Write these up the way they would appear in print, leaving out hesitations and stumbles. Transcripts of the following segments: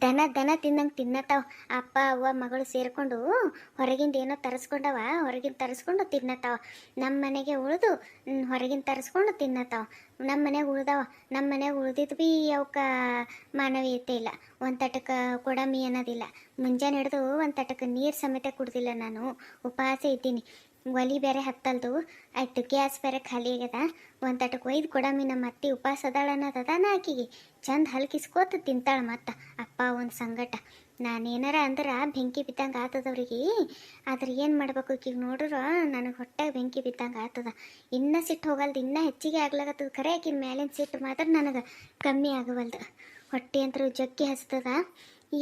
ದನ ದನ ತಿನ್ನಂಗೆ ತಿನ್ನತ್ತಾವ. ಅಪ್ಪ ಅವ್ವ ಮಗಳು ಸೇರಿಕೊಂಡು ಹೊರಗಿಂದ ಏನೋ ತರಿಸ್ಕೊಂಡವ, ಹೊರಗಿಂದ ತರಿಸ್ಕೊಂಡು ತಿನ್ನತ್ತಾವ. ನಮ್ಮ ಮನೆಗೆ ಉಳಿದು ಹೊರಗಿಂದ ತರಿಸ್ಕೊಂಡು ತಿನ್ನತ್ತಾವ. ನಮ್ಮ ಮನೆಗೆ ಉಳ್ದವ. ನಮ್ಮ ಮನೆಗೆ ಉಳ್ದಿದ್ದು ಭೀ ಅವಕ್ಕೆ ಮಾನವೀಯತೆ ಇಲ್ಲ. ಒಂದು ತಟಕ್ಕೆ ಕೊಡಮಿ ಅನ್ನೋದಿಲ್ಲ. ಮುಂಜಾನೆ ಹಿಡಿದು ಒಂದು ತಟಕ್ಕೆ ನೀರು ಸಮೇತ ಕುಡ್ದಿಲ್ಲ. ನಾನು ಉಪವಾಸ ಇದ್ದೀನಿ. ಒಲಿ ಬೇರೆ ಹತ್ತಲ್ದು, ಆಯ್ತು ಗ್ಯಾಸ್ ಬೇರೆ ಖಾಲಿ ಆಗ್ಯದ. ಒಂದು ತಟಕ್ಕೆ ಒಯ್ದು ಕೊಡಮಿ. ನಮ್ಮ ಅತ್ತಿ ಉಪವಾಸ ಅದಾಳ ಅನ್ನೋದದಾನ ಆಕಿಗೆ ಚಂದ ಹಲ್ಕಿಸ್ಕೋತ ತಿಂತಾಳೆ. ಮತ್ತು ಅಪ್ಪ ಒಂದು ಸಂಗಟ ನಾನೇನಾರ ಅಂದ್ರೆ ಬೆಂಕಿ ಬಿದ್ದಂಗೆ ಆತದವ್ರಿಗೆ. ಆದ್ರೆ ಏನು ಮಾಡ್ಬೇಕು ಈಕಿಗೆ ನೋಡ್ರ ನನಗೆ ಹೊಟ್ಟೆಗೆ ಬೆಂಕಿ ಬಿದ್ದಂಗೆ ಆತದ. ಇನ್ನೂ ಸಿಟ್ಟು ಹೋಗಲ್ದು, ಇನ್ನೂ ಹೆಚ್ಚಿಗೆ ಆಗ್ಲಾಗತ್ತದ. ಖರೆ ಆಕಿನ ಮೇಲಿನ ಸಿಟ್ಟು ಮಾತ್ರ ನನಗೆ ಕಮ್ಮಿ ಆಗವಲ್ದು. ಹೊಟ್ಟೆ ಅಂತರೂ ಜಗ್ಗಿ ಹಸ್ತದ.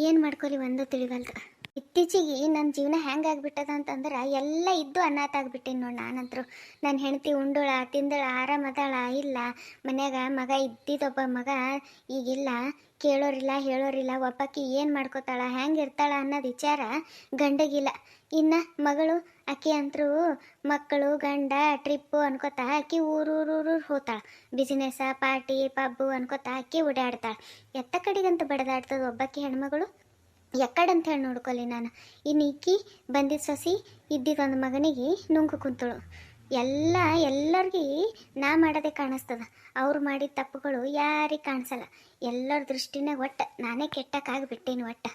ಏನು ಮಾಡ್ಕೊಲಿ ಒಂದು ತಿಳಿವಲ್ದು. ಇತ್ತೀಚೆಗೆ ನನ್ನ ಜೀವನ ಹೆಂಗೆ ಆಗ್ಬಿಟ್ಟದ ಅಂತಂದ್ರೆ ಎಲ್ಲ ಇದ್ದು ಅನಾಥ ಆಗ್ಬಿಟ್ಟೇನಿ ನೋಡಿ. ನಾನಂತರೂ ನನ್ನ ಹೆಂಡತಿ ಉಂಡೋಳ ತಿಂದಳ ಆರಾಮದಾಳ ಇಲ್ಲ. ಮನ್ಯಾಗ ಮಗ ಇದ್ದಿದ್ದೊಬ್ಬ ಮಗ ಈಗಿಲ್ಲ. ಕೇಳೋರಿಲ್ಲ ಹೇಳೋರಿಲ್ಲ. ಒಬ್ಬಾಕಿ ಏನು ಮಾಡ್ಕೋತಾಳ ಹೆಂಗೆ ಇರ್ತಾಳ ಅನ್ನೋದು ವಿಚಾರ ಗಂಡಗಿಲ್ಲ. ಇನ್ನು ಮಗಳು ಆಕೆ ಅಂತರೂ ಮಕ್ಕಳು ಗಂಡ ಟ್ರಿಪ್ಪು ಅನ್ಕೋತಾ ಆಕೆ ಊರೂರು ಹೋತಾಳ. ಬಿಸಿನೆಸ್ ಪಾರ್ಟಿ ಪಬ್ಬು ಅನ್ಕೋತಾ ಆಕೆ ಓಡಾಡ್ತಾಳೆ. ಎತ್ತ ಕಡೆಗಂತ ಬಡದಾಡ್ತದ ಒಬ್ಬಾಕಿ ಹೆಣ್ಮಗಳು. ಎಕ್ಕಡಂತ ಹೇಳಿ ನೋಡ್ಕೊಲಿ ನಾನು. ಇನ್ನು ಇಕ್ಕಿ ಬಂದಿದ್ದ ಸೊಸಿ ಇದ್ದಿದ್ದೊಂದು ಮಗನಿಗೆ ನುಂಗು ಕುಂತಳು. ಎಲ್ಲರಿಗೆ ನಾ ಮಾಡೋದೇ ಕಾಣಿಸ್ತದ. ಅವ್ರು ಮಾಡಿದ ತಪ್ಪುಗಳು ಯಾರಿಗೆ ಕಾಣಿಸಲ್ಲ. ಎಲ್ಲರ ದೃಷ್ಟಿನಾಗ ಒಟ್ಟು ನಾನೇ ಕೆಟ್ಟಕ್ಕಾಗ್ಬಿಟ್ಟೇನು. ಒಟ್ಟು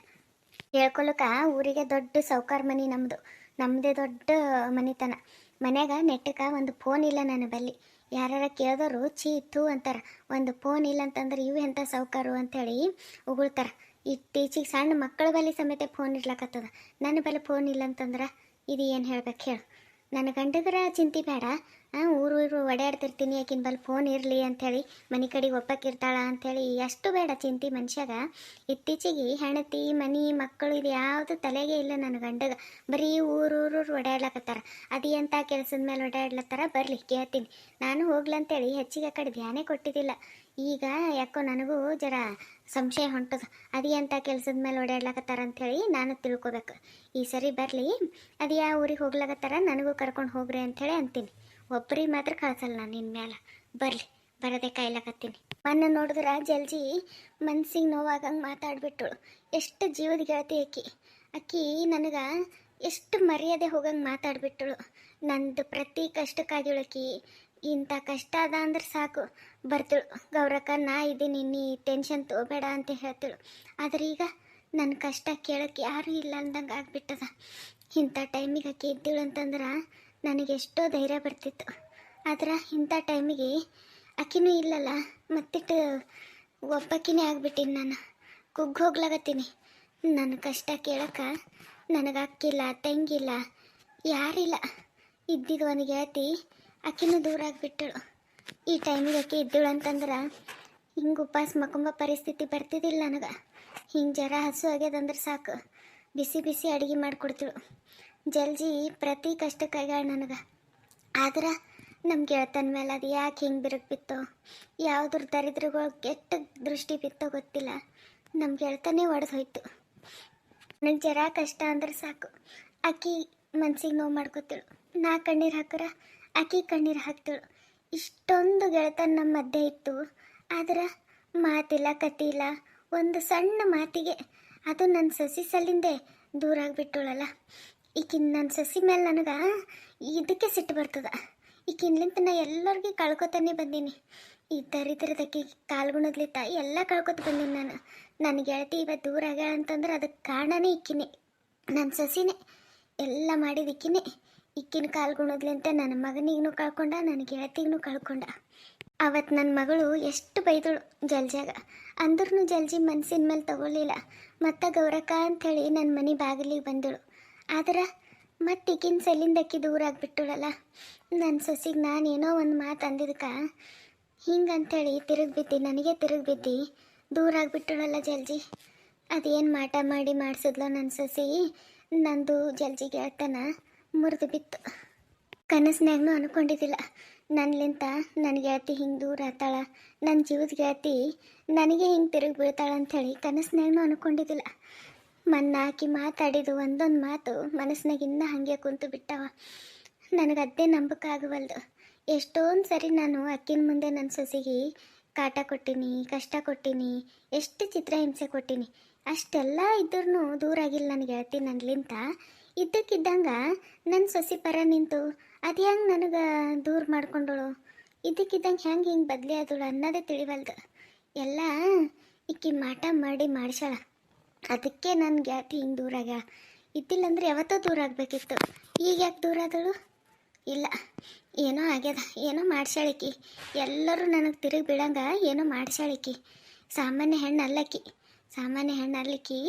ಹೇಳ್ಕೊಳಕ ಊರಿಗೆ ದೊಡ್ಡ ಸೌಕಾರ ಮನೆ ನಮ್ಮದೇ ದೊಡ್ಡ ಮನಿತನ. ಮನ್ಯಾಗ ನೆಟ್ಟಕ್ಕೆ ಒಂದು ಫೋನ್ ಇಲ್ಲ ನನ್ನ ಬಲ್ಲಿ. ಯಾರ ಕೇಳಿದವರು ಚೀ ಥೂ ಅಂತಾರೆ. ಒಂದು ಫೋನ್ ಇಲ್ಲ ಅಂತಂದ್ರೆ ಇವು ಎಂಥ ಸೌಕಾರು ಅಂಥೇಳಿ ಉಗುಳ್ತಾರೆ. ಇತ್ತೀಚಿಗೆ ಸಣ್ಣ ಮಕ್ಕಳ ಬಳಿ ಸಮೇತ ಫೋನ್ ಇಡ್ಲಕತ್ತದ. ನನ್ನ ಬಳಿ ಫೋನ್ ಇಲ್ಲ ಅಂತಂದ್ರೆ ಇದು ಏನು ಹೇಳ್ಬೇಕು ಹೇಳು. ನನ್ನ ಗಂಡದ್ರ ಚಿಂತೆ ಬೇಡ. ಊರು ಓಡಾಡ್ತಿರ್ತೀನಿ ಆಕಿನ ಬಲ್ಲಿ ಫೋನ್ ಇರಲಿ ಅಂಥೇಳಿ, ಮನೆ ಕಡೆಗೆ ಒಬ್ಬಕ್ಕಿರ್ತಾಳ ಅಂಥೇಳಿ ಅಷ್ಟು ಬೇಡ ಚಿಂತೆ ಮನುಷ್ಯಾಗ. ಇತ್ತೀಚೆಗೆ ಹೆಣತಿ ಮನೆ ಮಕ್ಕಳು ಇದು ಯಾವುದು ತಲೆಗೆ ಇಲ್ಲ ನನ್ನ ಗಂಡಗ. ಬರೀ ಊರು ಓಡಾಡ್ಲಕತ್ತಾರ. ಅದು ಎಂಥ ಕೆಲಸದ ಮೇಲೆ ಓಡಾಡ್ಲತ್ತಾರ ಬರಲಿ ಕೇಳ್ತೀನಿ. ನಾನು ಹೋಗ್ಲಂತೇಳಿ ಹೆಚ್ಚಿಗೆ ಆ ಕಡೆ ಧ್ಯಾನೇ ಕೊಟ್ಟಿದ್ದಿಲ್ಲ. ಈಗ ಯಾಕೋ ನನಗೂ ಜರ ಸಂಶಯ ಹೊಂಟದ. ಅದು ಎಂಥ ಕೆಲಸದ ಮೇಲೆ ಓಡಾಡ್ಲಕತ್ತಾರ ಅಂಥೇಳಿ ನಾನು ತಿಳ್ಕೊಬೇಕು. ಈ ಸರಿ ಬರಲಿ, ಅದು ಯಾವ ಊರಿಗೆ ಹೋಗ್ಲಾಕತ್ತಾರ ನನಗೂ ಕರ್ಕೊಂಡು ಹೋಗ್ರಿ ಅಂಥೇಳಿ ಅಂತೀನಿ. ಒಬ್ಬರಿಗೆ ಮಾತ್ರ ಕಳ್ಸಲ್ಲ ನಾನು ಇನ್ಮೇಲೆ. ಬರಲಿ, ಬರೋದೇ ಕಾಯ್ಲಕತ್ತೀನಿ. ಮೊನ್ನೆ ನೋಡಿದ್ರೆ ಜಲ್ಜಿ ಮನ್ಸಿಗೆ ನೋವಾಗಂಗೆ ಮಾತಾಡ್ಬಿಟ್ಟಳು. ಎಷ್ಟು ಜೀವದ ಗೆಳತಿ ಅಕ್ಕಿ ನನಗೆ ಎಷ್ಟು ಮರ್ಯಾದೆ ಹೋಗಂಗೆ ಮಾತಾಡ್ಬಿಟ್ಟಳು. ನಂದು ಪ್ರತಿ ಕಷ್ಟಕ್ಕಾಗಿಳಕಿ. ಇಂಥ ಕಷ್ಟ ಅದ ಅಂದ್ರೆ ಸಾಕು ಬರ್ತಳು. ಗೌರಕ್ಕ ನಾ ಇದ್ದೀನಿ, ನೀ ಟೆನ್ಷನ್ ತಗೋಬೇಡ ಅಂತ ಹೇಳ್ತಳು. ಆದರೆ ಈಗ ನನ್ನ ಕಷ್ಟ ಕೇಳೋಕ್ಕೆ ಯಾರೂ ಇಲ್ಲ ಅಂದಂಗೆ ಆಗ್ಬಿಟ್ಟದ. ಇಂಥ ಟೈಮಿಗೆ ಆಕೆ ಇದ್ದಳು ಅಂತಂದ್ರೆ ನನಗೆಷ್ಟೋ ಧೈರ್ಯ ಬರ್ತಿತ್ತು. ಆದ್ರೆ ಇಂಥ ಟೈಮಿಗೆ ಆಕಿನೂ ಇಲ್ಲಲ್ಲ, ಮತ್ತಿಟ್ಟು ಒಬ್ಬಾಕಿನೇ ಆಗ್ಬಿಟ್ಟಿನಿ. ನಾನು ಕುಗ್ಗಿ ಹೋಗ್ಲಾಗತ್ತೀನಿ. ನನ್ನ ಕಷ್ಟ ಕೇಳೋಕೆ ನನಗೆ ಅಕ್ಕಿಲ್ಲ, ತಂಗಿಲ್ಲ, ಯಾರಿಲ್ಲ. ಇದ್ದಿದ್ದು ಒಂದು ಗೆಳತಿ ಆಕಿನೂ ದೂರ ಆಗಿಬಿಟ್ಟಳು. ಈ ಟೈಮಿಗೆ ಆಕೆ ಇದ್ದಳು ಅಂತಂದ್ರೆ ಹಿಂಗೆ ಉಪವಾಸ ಮಕ್ಕಂಬ ಪರಿಸ್ಥಿತಿ ಬರ್ತಿದ್ದಿಲ್ಲ ನನಗೆ. ಹಿಂಗೆ ಜರ ಹಸು ಆಗ್ಯದಂದ್ರೆ ಸಾಕು ಬಿಸಿ ಬಿಸಿ ಅಡುಗೆ ಮಾಡಿಕೊಡ್ತಿಳು. ಜಲ್ಜಿ ಪ್ರತಿ ಕಷ್ಟಕ್ಕಾಗ್ಯಾಳ ನನಗೆ. ಆದ್ರೆ ನಮ್ಮ ಗೆಳತನ ಮೇಲೆ ಅದು ಯಾಕೆ ಹಿಂಗೆ ಬಿರುಕು ಬಿತ್ತೋ, ಯಾವುದ್ರ ದರಿದ್ರಗಳು ಕೆಟ್ಟ ದೃಷ್ಟಿ ಬಿತ್ತೋ ಗೊತ್ತಿಲ್ಲ. ನಮ್ಮ ಗೆಳತನೇ ಒಡೆದು ಹೋಯ್ತು. ನನಗೆ ಜರ ಕಷ್ಟ ಅಂದ್ರೆ ಸಾಕು ಆಕಿ ಮನ್ಸಿಗೆ ನೋವು ಮಾಡ್ಕೊತಿಳು. ನಾ ಕಣ್ಣೀರು ಹಾಕರ ಆಕಿ ಕಣ್ಣೀರು ಹಾಕ್ತಳು. ಇಷ್ಟೊಂದು ಗೆಳತನ ನಮ್ಮ ಮಧ್ಯೆ ಇತ್ತು. ಆದ್ರೆ ಮಾತಿಲ್ಲ ಕತಿ ಇಲ್ಲ. ಒಂದು ಸಣ್ಣ ಮಾತಿಗೆ ಅದು ನನ್ನ ಸಸಿ ಸಲ್ಲಿಂದೆ ದೂರ ಆಗಿಬಿಟ್ಟಳಲ್ಲ. ಈಕಿನ ನನ್ನ ಸಸಿ ಮೇಲೆ ನನಗೆ ಇದಕ್ಕೆ ಸಿಟ್ಟು ಬರ್ತದ. ಈಕಿನ್ಲಿಂತ ನಾ ಎಲ್ಲರಿಗೂ ಕಳ್ಕೊತಾನೆ ಬಂದೀನಿ. ಈ ದರಿದ್ರದಕ್ಕೆ ಕಾಲ್ಗುಣದ್ಲಿತ್ತ ಎಲ್ಲ ಕಳ್ಕೊತ ಬಂದೀನಿ ನಾನು. ನನ್ನ ಗೆಳತಿ ಇವತ್ತು ದೂರ ಆಗ್ಯಾಳ ಅಂತಂದ್ರೆ ಅದಕ್ಕೆ ಕಾರಣನೇ ಇಕ್ಕಿನೇ, ನನ್ನ ಸಸಿನೇ. ಎಲ್ಲ ಮಾಡಿದ ಇಕ್ಕಿನ ಕಾಲ್ಗುಣದ್ಲಿಂತ ನನ್ನ ಮಗನಿಗೂ ಕಳ್ಕೊಂಡ, ನನ್ನ ಗೆಳತಿಗೂ ಕಳ್ಕೊಂಡ. ಅವತ್ತು ನನ್ನ ಮಗಳು ಎಷ್ಟು ಬೈದಳು ಜಲ್ಜಾಗ. ಅಂದ್ರೂ ಜಲ್ಜಿ ಮನಸ್ಸಿನ ಮೇಲೆ ತಗೊಳ್ಳಿಲ್ಲ. ಮತ್ತು ಗೌರಕ್ಕ ಅಂಥೇಳಿ ನನ್ನ ಮನೆ ಬಾಗಿಲಿಗೆ ಬಂದಳು. ಆದ್ರೆ ಮತ್ತು ಈಗಿನ ಸಲಿಂದ ಅಕ್ಕಿ ದೂರ ಆಗಿಬಿಟ್ಟಳಲ್ಲ. ನನ್ನ ಸೊಸಿಗೆ ನಾನೇನೋ ಒಂದು ಮಾತು ಅಂದಿದ್ದಕ್ಕೆ ಹಿಂಗಂಥೇಳಿ ತಿರುಗಿ ನನಗೆ ತಿರುಗಿ ದೂರ ಆಗಿಬಿಟ್ಟಳಲ್ಲ ಜಲ್ಜಿ. ಅದೇನು ಮಾಟ ಮಾಡಿ ಮಾಡಿಸಿದ್ಲೋ ನನ್ನ ಸೊಸಿ, ನಂದು ಜಲ್ಜಿ ಗೆಳತನ ಮುರಿದು ಬಿತ್ತು. ಕನಸಿನಾಗೂ ಅನ್ಕೊಂಡಿದ್ದಿಲ್ಲ ನನ್ನಿಂತ ನನ್ನ ಗೆಳತಿ ಹಿಂಗೆ ದೂರ ಆತಾಳ, ನನ್ನ ಜೀವದ ಗೆಳತಿ ನನಗೆ ಹಿಂಗೆ ತಿರುಗಿ ಬೀಳ್ತಾಳ ಅಂಥೇಳಿ ಕನಸಿನಾಗೂ ಅನ್ಕೊಂಡಿದ್ದಿಲ್ಲ. ಆಕಿ ಮಾತಾಡಿದ್ದು ಒಂದೊಂದು ಮಾತು ಮನಸ್ಸಿನಾಗ ಇನ್ನೂ ಹಾಗೆ ಕುಂತು ಬಿಟ್ಟವ. ನನಗೆ ಅದೇ ನಂಬಕ್ಕಾಗವಲ್ದು. ಎಷ್ಟೊಂದು ಸರಿ ನಾನು ಅಕ್ಕಿನ ಮುಂದೆ ನನ್ನ ಸೊಸಿಗೆ ಕಾಟ ಕೊಟ್ಟೀನಿ, ಕಷ್ಟ ಕೊಟ್ಟೀನಿ, ಎಷ್ಟು ಚಿತ್ರಹಿಂಸೆ ಕೊಟ್ಟೀನಿ. ಅಷ್ಟೆಲ್ಲ ಇದ್ರೂ ದೂರ ಆಗಿಲ್ಲ ನನಗೆ ಗೆಳತಿ ನನ್ಲಿಂತ. ಇದ್ದಕ್ಕಿದ್ದಂಗೆ ನನ್ನ ಸೊಸಿ ಪರ ನಿಂತು ಅದು ಹೆಂಗೆ ನನಗೆ ದೂರ ಮಾಡ್ಕೊಂಡಳು, ಇದ್ದಕ್ಕಿದ್ದಂಗೆ ಹೆಂಗೆ ಹಿಂಗೆ ಬದಲಿ ಆದಳು ಅನ್ನೋದೇ ತಿಳಿವಲ್ದು. ಎಲ್ಲ ಇಕ್ಕಿ ಮಾಟ ಮಾಡಿ ಮಾಡಿಸ್ಯಾಳ, ಅದಕ್ಕೆ ನನ್ನ ಗೆಳತಿ ಹಿಂಗೆ ದೂರ ಆಗ್ಯಾಳ. ಇದ್ದಿಲ್ಲಂದ್ರೆ ಯಾವತ್ತೋ ದೂರ ಆಗಬೇಕಿತ್ತು, ಈಗ ಯಾಕೆ ದೂರ ಆದಳು? ಇಲ್ಲ, ಏನೋ ಆಗ್ಯದ, ಏನೋ ಮಾಡ್ಸ್ಯಾಳಿಕಿ. ಎಲ್ಲರೂ ನನಗೆ ತಿರುಗಿ ಬೀಳಂಗ ಏನೋ ಮಾಡ್ಸ್ಯಾಳಿಕಿ. ಸಾಮಾನ್ಯ ಹೆಣ್ಣು ಅಲ್ಲಕ್ಕಿ, ಸಾಮಾನ್ಯ ಹೆಣ್ಣು ಅಲ್ಲಿಕ್ಕಿ,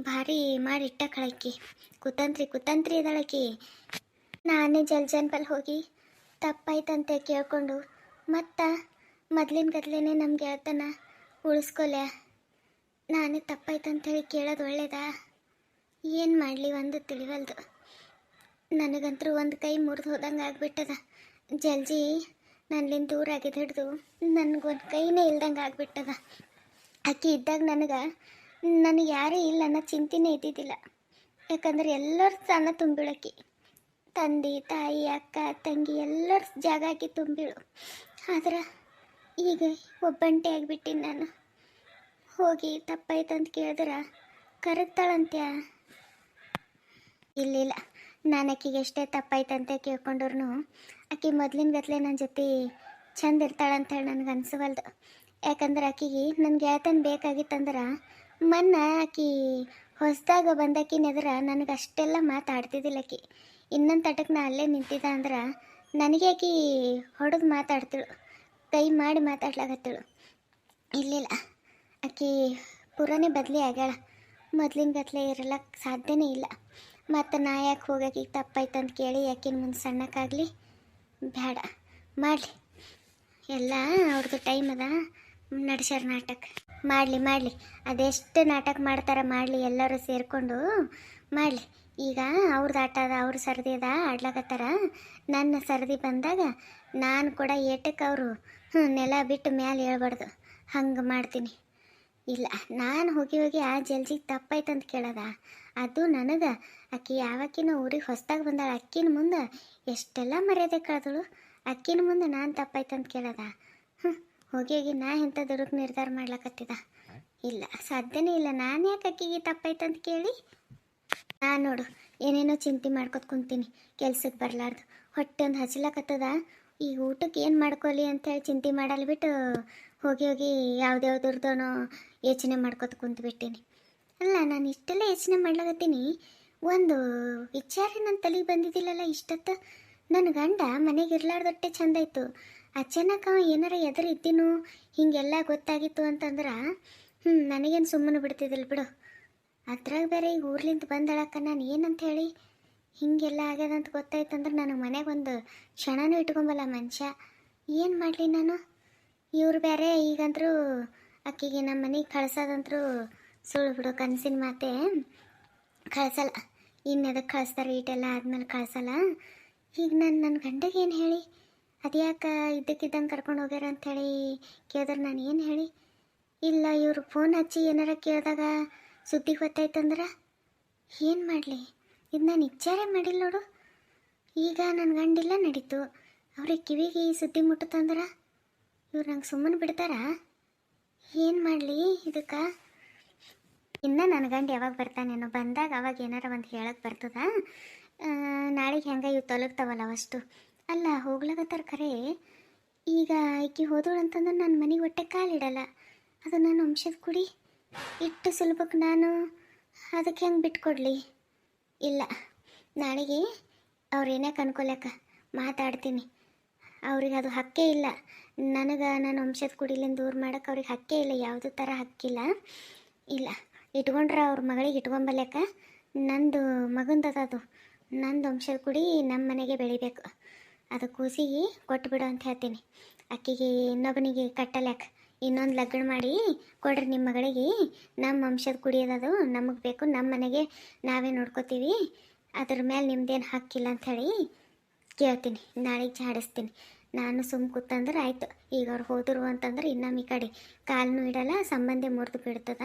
ಭಾರಿ ಮಾಡಿ ಇಟ್ಟ ಕಳಕ್ಕಿ. ಕುತಂತ್ರಿ ಇದಳಕ್ಕಿ. ನಾನೇ ಜಲ್ಜನ್ಪಲ್ಲಿ ಹೋಗಿ ತಪ್ಪಾಯ್ತಂತೆ ಕೇಳ್ಕೊಂಡು ಮತ್ತು ಮೊದ್ಲಿನ ಗದ್ಲೇನೆ ನಮ್ಮ ಗೆಳತನ ಉಳಿಸ್ಕೊಲ್ಯ. ನಾನೇ ತಪ್ಪಾಯ್ತಂತೇಳಿ ಕೇಳೋದು ಒಳ್ಳೇದಾ? ಏನು ಮಾಡಲಿ ಒಂದು ತಿಳಿವಲ್ದು. ನನಗಂತರೂ ಒಂದು ಕೈ ಮುರಿದು ಹೋದಂಗೆ ಆಗ್ಬಿಟ್ಟದ. ಜಲ್ಜಿ ನನ್ನಿಂದ ದೂರ ಆಗಿದ್ದು ಹಿಡ್ದು ನನಗೊಂದು ಕೈನೇ ಇಲ್ದಂಗೆ ಆಗ್ಬಿಟ್ಟದ. ಆಕೆ ಇದ್ದಾಗ ನನಗೆ ಯಾರೂ ಇಲ್ಲ ಅನ್ನೋ ಚಿಂತೆನೇ ಇದ್ದಿದ್ದಿಲ್ಲ. ಯಾಕಂದ್ರೆ ಎಲ್ಲರ ಸ್ಥಾನ ತುಂಬಿಳಕಿ. ತಂದೆ ತಾಯಿ ಅಕ್ಕ ತಂಗಿ ಎಲ್ಲರ ಜಾಗ ಆಕಿ ತುಂಬಿಳು. ಆದ್ರೆ ಈಗ ಒಬ್ಬಂಟಿ ಆಗಿಬಿಟ್ಟಿನಿ ನಾನು. ಹೋಗಿ ತಪ್ಪಾಯ್ತಂತ ಕೇಳಿದ್ರೆ ಕರಗ್ತಾಳಂತ್ಯ? ಇಲ್ಲ, ನಾನು ಆಕಿಗೆ ಎಷ್ಟೇ ತಪ್ಪಾಯ್ತಂತ ಕೇಳ್ಕೊಂಡ್ರು ಆಕಿ ಮೊದ್ಲಿನ ಗತ್ಲೆ ನನ್ನ ಜೊತೆ ಚಂದ ಇರ್ತಾಳಂತೇಳಿ ನನಗೆ ಅನ್ಸವಲ್ದು. ಯಾಕಂದ್ರೆ ಆಕಿಗೆ ನನ್ನ ಗೆಳತನ ಬೇಕಾಗಿತ್ತಂದ್ರೆ ಆಕಿ ಹೊಸದಾಗ ಬಂದಾಕಿನೆದ್ರ ನನಗೆ ಅಷ್ಟೆಲ್ಲ ಮಾತಾಡ್ತಿದ್ದಿಲ್ಲ. ಆಕಿ ಇನ್ನೊಂದು ತಟಕ್ಕೆ ನಾ ಅಲ್ಲೇ ನಿಂತಿದ್ದ ಅಂದ್ರೆ ನನಗೆ ಆಕಿ ಹೊಡೆದು ಮಾತಾಡ್ತಿಳು, ಕೈ ಮಾಡಿ ಮಾತಾಡ್ಲಾಗತ್ತಳು. ಇಲ್ಲ, ಆಕಿ ಪುರಾನೇ ಬದಲಿ ಆಗ್ಯಾಳ. ಮೊದ್ಲಿನ ಗತ್ಲೆ ಇರಲಕ್ಕೆ ಸಾಧ್ಯನೇ ಇಲ್ಲ. ಮತ್ತು ನಾ ಯಾಕೆ ಹೋಗಕ್ಕೆ ಈಗ ತಪ್ಪಾಯ್ತಂತ ಕೇಳಿ ಯಾಕಿನ ಮುಂದೆ ಸಣ್ಣಕ್ಕಾಗಲಿ ಬೇಡ. ಮಾಡಲಿ, ಎಲ್ಲ ಅವ್ರದ್ದು ಟೈಮ್ ಅದ, ನಡೆಸ್ಯಾರ ನಾಟಕ. ಮಾಡಲಿ ಅದೆಷ್ಟು ನಾಟಕ ಮಾಡ್ತಾರೆ ಮಾಡಲಿ, ಎಲ್ಲರೂ ಸೇರಿಕೊಂಡು ಮಾಡಲಿ. ಈಗ ಅವ್ರದ್ದು ಆಟ ಅದ, ಅವ್ರ ಸರದಿ ಅದ ಆಡ್ಲಾಕತ್ತಾರ. ನನ್ನ ಸರದಿ ಬಂದಾಗ ನಾನು ಕೂಡ ಏಟಕ್ಕೆ ಅವರು ನೆಲ ಬಿಟ್ಟು ಮ್ಯಾಲೆ ಹೇಳ್ಬಾರ್ದು, ಹಂಗೆ ಮಾಡ್ತೀನಿ. ಇಲ್ಲ, ನಾನು ಹೋಗಿ ಆ ಜಲ್ಜಿಗೆ ತಪ್ಪಾಯ್ತಂತ ಕೇಳದ ಅದು ನನಗೆ. ಆಕಿ ಯಾವಕ್ಕಿನ ಊರಿಗೆ ಹೊಸ್ದಾಗಿ ಬಂದಾಳ, ಅಕ್ಕಿನ ಮುಂದೆ ಎಷ್ಟೆಲ್ಲ ಮರ್ಯಾದೆ ಕಳೆದಳು. ಅಕ್ಕಿನ ಮುಂದೆ ನಾನು ತಪ್ಪಾಯ್ತಂತ ಕೇಳದ ಹೋಗಿ ನಾ ಇಂಥ ದುಡುಕ್ ನಿರ್ಧಾರ ಮಾಡ್ಲಕತ್ತಿದ? ಇಲ್ಲ, ಸಾಧ್ಯನೇ ಇಲ್ಲ. ನಾನು ಯಾಕೆ ಅಕ್ಕಿಗೆ ತಪ್ಪಾಯ್ತಂತ ಕೇಳಿ ನಾನು ನೋಡು ಏನೇನೋ ಚಿಂತೆ ಮಾಡ್ಕೊತ ಕುಂತೀನಿ, ಕೆಲ್ಸಕ್ಕೆ ಬರಲಾರ್ದು. ಹೊಟ್ಟೆ ಒಂದು ಹಚ್ಚಲಕತ್ತದ. ಈಗ ಊಟಕ್ಕೆ ಏನು ಮಾಡ್ಕೊಲಿ ಅಂತೇಳಿ ಚಿಂತೆ ಮಾಡಲ್ ಬಿಟ್ಟು ಹೋಗಿ ಯಾವ್ದ್ಯಾವ್ದ್ರದೋ ಯೋಚನೆ ಮಾಡ್ಕೊತ ಕುಂತ್ಬಿಟ್ಟೀನಿ. ಅಲ್ಲ, ನಾನು ಇಷ್ಟೆಲ್ಲ ಯೋಚನೆ ಮಾಡ್ಲಾಗತ್ತೀನಿ, ಒಂದು ವಿಚಾರ ನನ್ನ ತಲೆಗೆ ಬಂದಿದ್ದಿಲ್ಲಲ್ಲ ಇಷ್ಟತ್ತು. ನನ್ನ ಗಂಡ ಮನೆಗೆ ಇರ್ಲಾರ್ದೊಟ್ಟೆ ಚಂದ ಇತ್ತು. ಅಚಾನಕ್ ಅವ ಏನಾರ ಎದುರು ಇದ್ದೀನು ಹೀಗೆಲ್ಲ ಗೊತ್ತಾಗಿತ್ತು ಅಂತಂದ್ರೆ ನನಗೇನು ಸುಮ್ಮನೆ ಬಿಡ್ತಿದ್ದಿಲ್ಲ ಬಿಡು. ಅದ್ರಾಗ ಬೇರೆ ಈಗ ಊರ್ಲಿಂದ ಬಂದಳಕ್ಕ ನಾನು ಏನಂತ ಹೇಳಿ ಹೀಗೆಲ್ಲ ಆಗ್ಯದಂತ ಗೊತ್ತಾಯ್ತಂದ್ರೆ ನನಗೆ ಮನೆಗೆ ಒಂದು ಕ್ಷಣನೂ ಇಟ್ಕೊಂಬಲ್ಲ ಮನುಷ್ಯ. ಏನು ಮಾಡಲಿ ನಾನು? ಇವ್ರು ಬೇರೆ ಈಗಂತರೂ ಅಕ್ಕಿಗೆ ನಮ್ಮ ಮನೆಗೆ ಕಳ್ಸೋದಂತರೂ ಸುಳ್ಳು ಬಿಡು, ಕನಸಿನ ಮಾತೆ. ಕಳ್ಸಲ್ಲ, ಇನ್ನದಕ್ಕೆ ಕಳಿಸ್ತಾರೆ, ಈಟೆಲ್ಲ ಆದ್ಮೇಲೆ ಕಳ್ಸಲ್ಲ. ಈಗ ನನ್ನ ಗಂಡಗೆ ಏನು ಹೇಳಿ? ಅದ್ಯಾಕೆ ಇದ್ದಕ್ಕಿದ್ದಂಗೆ ಕರ್ಕೊಂಡು ಹೋಗ್ಯಾರ ಅಂಥೇಳಿ ಕೇಳಿದ್ರೆ ನಾನು ಏನು ಹೇಳಿ? ಇಲ್ಲ, ಇವರು ಫೋನ್ ಹಚ್ಚಿ ಏನಾರ ಕೇಳಿದಾಗ ಸುದ್ದಿ ಗೊತ್ತಾಯ್ತಂದ್ರೆ ಏನು ಮಾಡಲಿ? ಇದು ನಾನು ವಿಚಾರೇ ಮಾಡಿಲ್ಲ ನೋಡು. ಈಗ ನನ್ನ ಗಂಡಿಲ್ಲ ನಡೀತು, ಅವ್ರಿಗೆ ಕಿವಿಗೆ ಈ ಸುದ್ದಿ ಮುಟ್ಟುತ್ತಂದ್ರೆ ಇವ್ರು ನಂಗೆ ಸುಮ್ಮನೆ ಬಿಡ್ತಾರಾ? ಏನು ಮಾಡಲಿ ಇದಕ್ಕೆ? ಇನ್ನು ನನ್ನ ಗಂಡು ಯಾವಾಗ ಬರ್ತಾನೇನೋ, ಬಂದಾಗ ಅವಾಗ ಏನಾರ ಒಂದು ಹೇಳಕ್ಕೆ ಬರ್ತದ. ನಾಳೆಗೆ ಹೆಂಗೆ ಇವು ತೊಲಗ್ತಾವಲ್ಲ ಅಷ್ಟು. ಅಲ್ಲ, ಹೋಗ್ಲಾಗತ್ತಾರ ಖರೆ. ಈಗ ಈಕಿ ಹೋದಳು ಅಂತಂದ್ರೆ ನನ್ನ ಮನೆಗೆ ಹೊಟ್ಟೆ ಕಾಲಿಡಲ್ಲ. ಅದು ನನ್ನ ವಂಶದ ಕುಡಿ ಇಟ್ಟು ಸುಲಭಕ್ಕೆ ನಾನು ಅದಕ್ಕೆ ಹೆಂಗೆ ಬಿಟ್ಕೊಡ್ಲಿ? ಇಲ್ಲ, ನಾಳೆಗೆ ಅವ್ರೇನೇ ಕನ್ಕೊಲಕ್ಕ ಮಾತಾಡ್ತೀನಿ. ಅವ್ರಿಗೆ ಅದು ಹಕ್ಕೇ ಇಲ್ಲ. ನನಗೆ ನನ್ನ ವಂಶದ ಕುಡಿಲಿಂದ ದೂರ ಮಾಡೋಕೆ ಅವ್ರಿಗೆ ಹಕ್ಕೇ ಇಲ್ಲ, ಯಾವುದೇ ಥರ ಹಕ್ಕಿಲ್ಲ. ಇಲ್ಲ, ಇಟ್ಕೊಂಡ್ರೆ ಅವ್ರ ಮಗಳಿಗೆ ಇಟ್ಕೊಂಬಲ್ಯಾಕ. ನಂದು ಮಗಂದದ ಅದು, ನಂದು ವಂಶದ ಕುಡಿ ನಮ್ಮ ಮನೆಗೆ ಬೆಳಿಬೇಕು. ಅದು ಕೂಸಿಗೆ ಕೊಟ್ಬಿಡು ಅಂತ ಹೇಳ್ತೀನಿ. ಅಕ್ಕಿಗೆ ಇನ್ನೊಬ್ಬನಿಗೆ ಕಟ್ಟಲ್ಯಾಕ ಇನ್ನೊಂದು ಲಗ್ನ ಮಾಡಿ ಕೊಡ್ರಿ ನಿಮ್ಮ ಮಗಳಿಗೆ. ನಮ್ಮ ವಂಶದ ಕುಡಿಯೋದದು ನಮಗೆ ಬೇಕು, ನಮ್ಮ ಮನೆಗೆ ನಾವೇ ನೋಡ್ಕೋತೀವಿ, ಅದ್ರ ಮೇಲೆ ನಿಮ್ದೇನು ಹಕ್ಕಿಲ್ಲ ಅಂಥೇಳಿ ಕೇಳ್ತೀನಿ. ನಾಳೆಗೆ ಜಾಡಿಸ್ತೀನಿ. ನಾನು ಸುಮ್ಮ ಕೂತಂದ್ರೆ ಆಯಿತು. ಈಗ ಅವ್ರು ಹೋದರು ಅಂತಂದ್ರೆ ಇನ್ನೊಮ್ಮೆ ಈ ಕಡೆ ಕಾಲನ್ನು ಇಡಲ್ಲ, ಸಂಬಂಧ ಮುರಿದು ಬಿಡ್ತದ.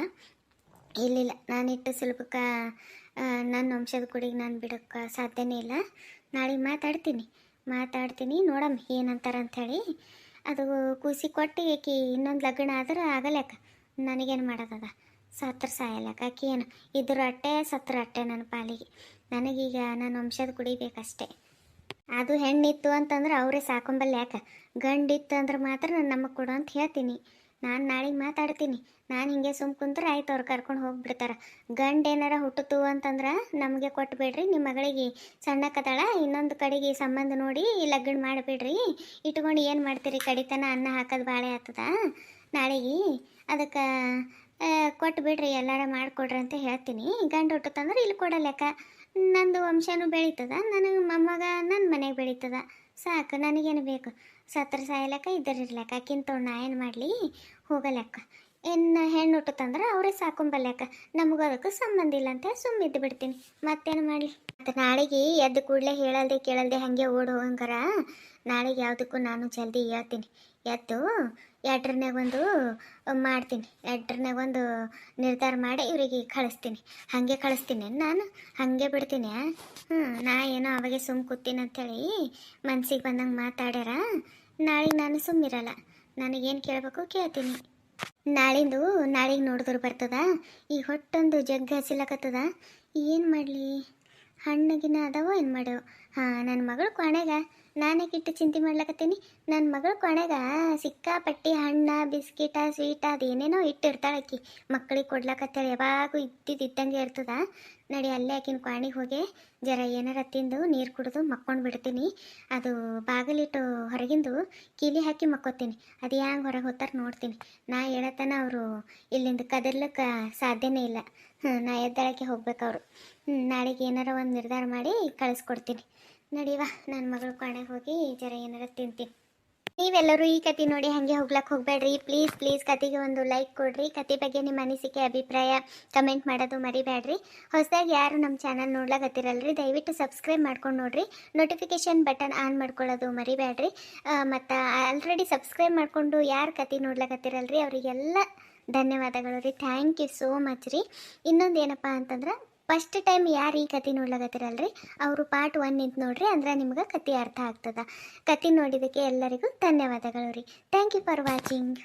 ಇಲ್ಲ, ನಾನಿಟ್ಟು ಸುಲಭಕ್ಕೆ ನನ್ನ ವಂಶದ ಕುಡಿಗೆ ನಾನು ಬಿಡೋಕ್ಕೆ ಸಾಧ್ಯನೇ ಇಲ್ಲ. ನಾಳೆಗೆ ಮಾತಾಡ್ತೀನಿ ನೋಡಮ್ಮ ಏನಂತಾರ ಅಂಥೇಳಿ. ಅದು ಕೂಸಿ ಕೊಟ್ಟು ಏಕಿ ಇನ್ನೊಂದು ಲಗ್ನ ಆದ್ರೆ ಆಗಲ್ಯಾಕ ನನಗೇನು ಮಾಡೋದದ? ಸತ್ರ ಸಾಯಲ್ಲಕ್ಕ ಆಕಿ ಏನು ಇದ್ರ ಅಟ್ಟೆ ಸತ್ರ ಅಟ್ಟೆ ನನ್ನ ಪಾಲಿಗೆ. ನನಗೀಗ ನನ್ನ ವಂಶದ ಕುಡಿಬೇಕಷ್ಟೆ. ಅದು ಹೆಣ್ಣಿತ್ತು ಅಂತಂದ್ರೆ ಅವರೇ ಸಾಕೊಂಬಲ್ಲ ಯಾಕೆ, ಗಂಡಿತ್ತು ಅಂದ್ರೆ ಮಾತ್ರ ನಾನು ನಮಗೆ ಕೊಡು ಅಂತ ಹೇಳ್ತೀನಿ. ನಾನು ನಾಳೆಗೆ ಮಾತಾಡ್ತೀನಿ. ನಾನು ಹಿಂಗೆ ಸುಮ್ ಕುಂತ್ರೆ ಆಯ್ತು, ಅವ್ರು ಕರ್ಕೊಂಡು ಹೋಗ್ಬಿಡ್ತಾರೆ. ಗಂಡು ಏನಾರ ಹುಟ್ಟಿತು ಅಂತಂದ್ರೆ ನಮಗೆ ಕೊಟ್ಬಿಡ್ರಿ, ನಿಮ್ಮ ಮಗಳಿಗೆ ಸಣ್ಣಕ್ಕದಾಳ, ಇನ್ನೊಂದು ಕಡೆಗೆ ಸಂಬಂಧ ನೋಡಿ ಲಗ್ನ ಮಾಡಿಬಿಡ್ರಿ. ಇಟ್ಕೊಂಡು ಏನು ಮಾಡ್ತೀರಿ, ಕಡಿತನ ಅನ್ನ ಹಾಕೋದು ಬಾಳೆ ಆಗ್ತದ ನಾಳೆಗೆ. ಅದಕ್ಕೆ ಕೊಟ್ಟು ಬಿಡ್ರಿ, ಎಲ್ಲಾರ ಮಾಡಿಕೊಡ್ರಿ ಅಂತ ಹೇಳ್ತೀನಿ. ಗಂಡು ಹುಟ್ಟುತ್ತಂದ್ರೆ ಇಲ್ಲಿ ಕೊಡಲೆಕ್ಕ, ನಂದು ವಂಶನೂ ಬೆಳೀತದ, ನನಗೆ ಮೊಮ್ಮಗ ನನ್ನ ಮನೆಗೆ ಬೆಳೀತದ, ಸಾಕು. ನನಗೇನು ಬೇಕು, ಸತ್ರ ಸಾಯಲೆಕ್ಕ ಇದ್ದರಿರ್ಲೆಕ್ಕ, ಆಕಿಂತ ನಾ ಏನು ಮಾಡಲಿ, ಹೋಗಲೆಕ್ಕ. ಇನ್ನು ಹೆಣ್ಣು ಹುಟ್ಟುತ್ತಂದ್ರೆ ಅವರೇ ಸಾಕೊಂಬಲ್ಲೆಕ್ಕ, ನಮಗೂ ಅದಕ್ಕೆ ಸಂಬಂಧ ಇಲ್ಲ ಅಂತ ಸುಮ್ಮಿದ್ದು ಬಿಡ್ತೀನಿ. ಮತ್ತೇನು ಮಾಡಲಿ. ಮತ್ತು ನಾಳೆಗೆ ಎದ್ದು ಕೂಡಲೇ ಹೇಳಲ್ದೆ ಕೇಳಲ್ದೆ ಹಾಗೆ ಓಡಿ ಹೋಗಂಗಾರ ನಾಳೆಗೆ ಯಾವುದಕ್ಕೂ ನಾನು ಜಲ್ದಿ ಹೇಳ್ತೀನಿ. ಎದ್ದು ಎಡ್ರನ್ಯಾಗ ಒಂದು ಮಾಡ್ತೀನಿ, ಎಡ್ರನ್ಯಾಗ ಒಂದು ನಿರ್ಧಾರ ಮಾಡಿ ಇವರಿಗೆ ಕಳಿಸ್ತೀನಿ. ಹಾಗೆ ಕಳಿಸ್ತೀನಿ ನಾನು, ಹಾಗೆ ಬಿಡ್ತೀನಿ. ನಾ ಏನೋ ಅವಾಗೆ ಸುಮ್ಮ ಕೂತೀನಿ ಅಂಥೇಳಿ ಮನ್ಸಿಗೆ ಬಂದಂಗೆ ಮಾತಾಡ್ಯಾರ. ನಾಳೆಗೆ ನಾನು ಸುಮ್ಮಿರಲ್ಲ, ನನಗೇನು ಕೇಳಬೇಕು ಕೇಳ್ತೀನಿ. ನಾಳೆಗೆ ನೋಡಿದ್ರು ಬರ್ತದ. ಈ ಹೊಟ್ಟೊಂದು ಜಗ್ಗ ಹಸಿಲಕತ್ತದ, ಏನು ಮಾಡಲಿ, ಹಣ್ಣಗಿನ ಅದಾವೋ ಏನು ಮಾಡ್ಯೋ. ನನ್ನ ಮಗಳು ಕೊನೆಗ ನಾನೇಕಿಟ್ಟು ಚಿಂತೆ ಮಾಡ್ಲಕತ್ತೀನಿ. ನನ್ನ ಮಗಳು ಕೊನೆಗ ಸಿಕ್ಕಾಪಟ್ಟಿ ಹಣ್ಣ ಬಿಸ್ಕಿಟ ಸ್ವೀಟ ಅದೇನೇನೋ ಇಟ್ಟಿರ್ತಾಳೆ ಆಕಿ, ಮಕ್ಕಳಿಗೆ ಕೊಡ್ಲಕತ್ತಾಳೆ. ಯಾವಾಗೂ ಇದ್ದಂಗೆ ಇರ್ತದ. ನಡಿ ಅಲ್ಲೇ ಆಕಿನ ಕ್ವಾಣಿಗೆ ಹೋಗಿ ಜರ ಏನಾರ ತಿಂದು ನೀರು ಕುಡಿದು ಮಕ್ಕೊಂಡು ಬಿಡ್ತೀನಿ. ಅದು ಬಾಗಿಲಿಟ್ಟು ಹೊರಗಿಂದು ಕೀಲಿ ಹಾಕಿ ಮಕ್ಕೋತೀನಿ. ಅದು ಹ್ಯಾಂಗೆ ಹೊರಗೆ ಹೋಗ್ತಾರೆ ನೋಡ್ತೀನಿ. ನಾ ಹೇಳತನ ಅವರು ಇಲ್ಲಿಂದ ಕದರ್ಲಿಕ್ಕೆ ಸಾಧ್ಯನೇ ಇಲ್ಲ. ನಾ ಎದ್ದಾಳಕ್ಕೆ ಹೋಗ್ಬೇಕು ಅವರು. ನಾಳೆಗೆ ಏನಾರ ಒಂದು ನಿರ್ಧಾರ ಮಾಡಿ ಕಳಿಸ್ಕೊಡ್ತೀನಿ. ನಡಿವಾ, ನನ್ನ ಮಗಳು ಕೊನೆಗೆ ಹೋಗಿ ಜರ ಏನಾರ ತಿಂತೀನಿ. ನೀವೆಲ್ಲರೂ ಈ ಕತೆ ನೋಡಿ ಹಾಗೆ ಹೋಗ್ಲಕ್ಕೆ ಹೋಗಬೇಡ್ರಿ. ಪ್ಲೀಸ್ ಕತೆಗೆ ಒಂದು ಲೈಕ್ ಕೊಡ್ರಿ. ಕತೆ ಬಗ್ಗೆ ನಿಮ್ಮ ಅನಿಸಿಕೆ ಅಭಿಪ್ರಾಯ ಕಮೆಂಟ್ ಮಾಡೋದು ಮರಿಬೇಡ್ರಿ. ಹೊಸದಾಗಿ ಯಾರು ನಮ್ಮ ಚಾನಲ್ ನೋಡ್ಲಾಕತ್ತಿರಲ್ರಿ, ದಯವಿಟ್ಟು ಸಬ್ಸ್ಕ್ರೈಬ್ ಮಾಡ್ಕೊಂಡು ನೋಡ್ರಿ. ನೋಟಿಫಿಕೇಶನ್ ಬಟನ್ ಆನ್ ಮಾಡ್ಕೊಳ್ಳೋದು ಮರಿಬೇಡ್ರಿ. ಮತ್ತು ಆಲ್ರೆಡಿ ಸಬ್ಸ್ಕ್ರೈಬ್ ಮಾಡಿಕೊಂಡು ಯಾರು ಕತೆ ನೋಡ್ಲಾಕತ್ತಿರಲ್ರಿ ಅವರಿಗೆಲ್ಲ ಧನ್ಯವಾದಗಳು ರೀ. ಥ್ಯಾಂಕ್ ಯು ಸೋ ಮಚ್ ರೀ. ಇನ್ನೊಂದು ಏನಪ್ಪ ಅಂತಂದ್ರೆ, ಫಸ್ಟ್ ಟೈಮ್ ಯಾರು ಈ ಕತೆ ನೋಡ್ಲಾಕತ್ತಿರಲ್ರಿ ಅವರು ಪಾರ್ಟ್ 1 ನಿಂತು ನೋಡ್ರಿ, ಅಂದ್ರೆ ನಿಮ್ಗೆ ಕತೆ ಅರ್ಥ ಆಗ್ತದ. ಕತೆ ನೋಡಿದ್ದಕ್ಕೆ ಎಲ್ಲರಿಗೂ ಧನ್ಯವಾದಗಳು ರೀ. Thank you for watching.